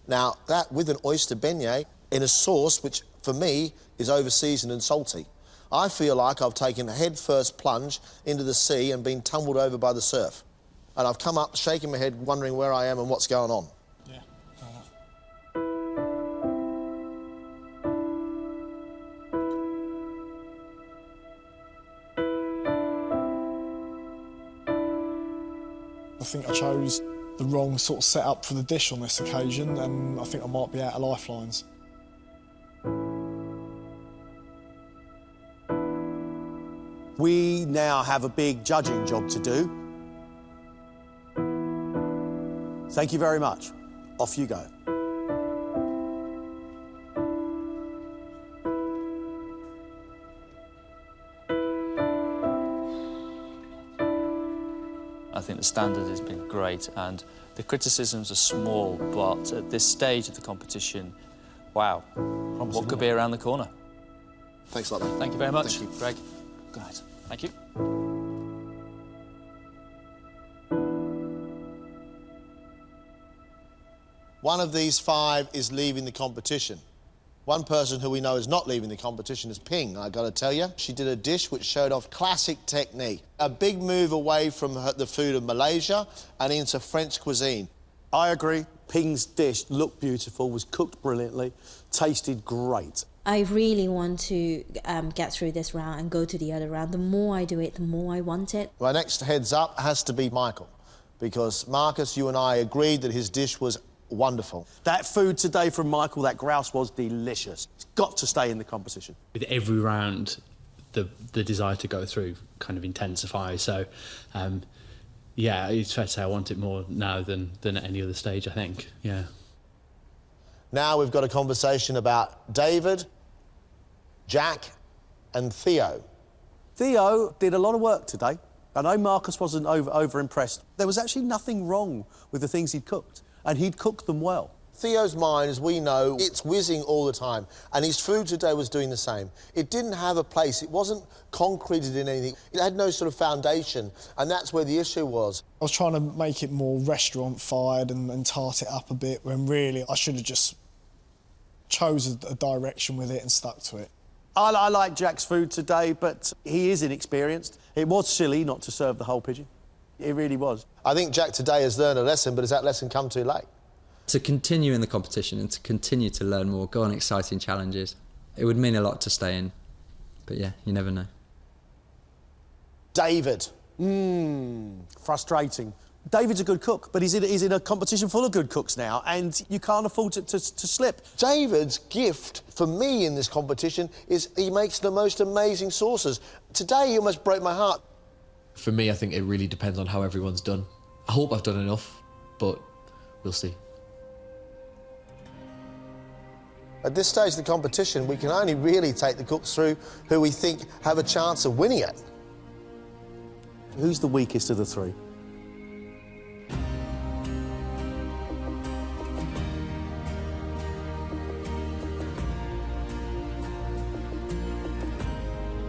Now, that with an oyster beignet in a sauce which, for me, is over-seasoned and salty. I feel like I've taken a head-first plunge into the sea and been tumbled over by the surf. And I've come up shaking my head, wondering where I am and what's going on. Yeah, fair enough. I think I chose the wrong sort of setup for the dish on this occasion, and I think I might be out of lifelines. We now have a big judging job to do. Thank you very much. Off you go. I think the standard has been great and the criticisms are small, but at this stage of the competition, wow, what could be around the corner? Thanks a lot, mate. Thank you very much, Thank you. Greg. Good night. Thank you. One of these 5 is leaving the competition. One person who we know is not leaving the competition is Ping, I gotta tell you. She did a dish which showed off classic technique. A big move away from the food of Malaysia and into French cuisine. I agree. Ping's dish looked beautiful, was cooked brilliantly, tasted great. I really want to get through this round and go to the other round. The more I do it, the more I want it. My next heads up has to be Michael, because Marcus, you and I agreed that his dish was wonderful. That food today from Michael, that grouse, was delicious. It's got to stay in the competition. With every round, the desire to go through kind of intensifies. So, yeah, it's fair to say I want it more now than at any other stage, I think, yeah. Now we've got a conversation about David, Jack and Theo. Theo did a lot of work today. I know Marcus wasn't over impressed. There was actually nothing wrong with the things he'd cooked, and he'd cooked them well. Theo's mind, as we know, it's whizzing all the time, and his food today was doing the same. It didn't have a place, it wasn't concreted in anything, it had no sort of foundation, and that's where the issue was. I was trying to make it more restaurant-fired and tart it up a bit, when really I should have just chose a direction with it and stuck to it. I like Jack's food today, but he is inexperienced. It was silly not to serve the whole pigeon. It really was. I think Jack today has learned a lesson, but has that lesson come too late? To continue in the competition and to continue to learn more, go on exciting challenges, it would mean a lot to stay in. But yeah, you never know. David. Frustrating. David's a good cook, but he's in a competition full of good cooks now, and you can't afford to slip. David's gift for me in this competition is he makes the most amazing sauces. Today he almost broke my heart. For me, I think it really depends on how everyone's done. I hope I've done enough, but we'll see. At this stage of the competition, we can only really take the cooks through who we think have a chance of winning it. Who's the weakest of the three?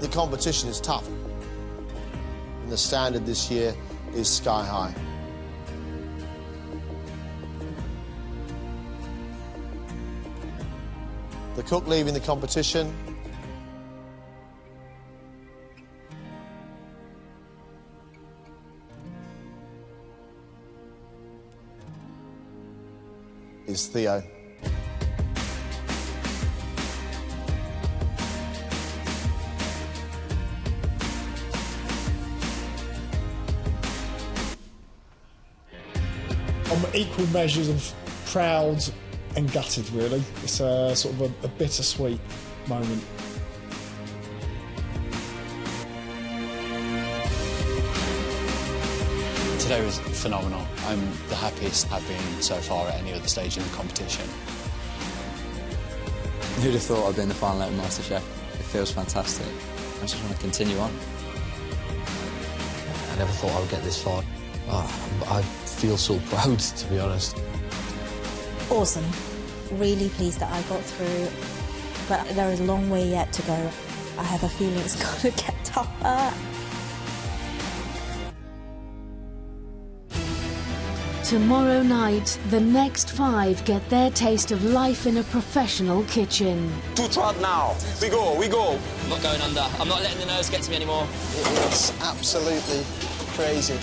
The competition is tough, and the standard this year is sky high. The cook leaving the competition is Theo. I'm equal measures of proud and gutted, really. It's a sort of a bittersweet moment. Today was phenomenal. I'm the happiest I've been so far at any other stage in the competition. Who'd have thought I'd be in the final 8 of MasterChef? It feels fantastic. I just want to continue on. I never thought I would get this far. I feel so proud, to be honest. Awesome. Really pleased that I got through, but there is a long way yet to go. I have a feeling it's going to get tougher. Tomorrow night, the next 5 get their taste of life in a professional kitchen. 2 trot now. We go, we go. I'm not going under. I'm not letting the nerves get to me anymore. It's absolutely crazy.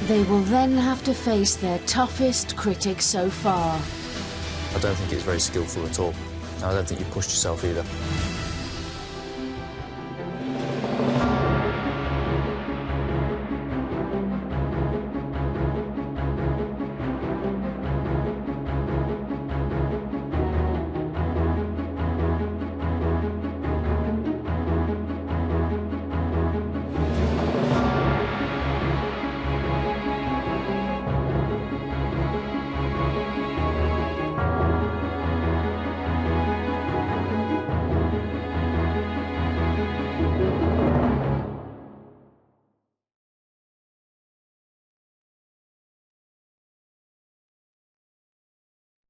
They will then have to face their toughest critic so far. I don't think it's very skillful at all. I don't think you pushed yourself either.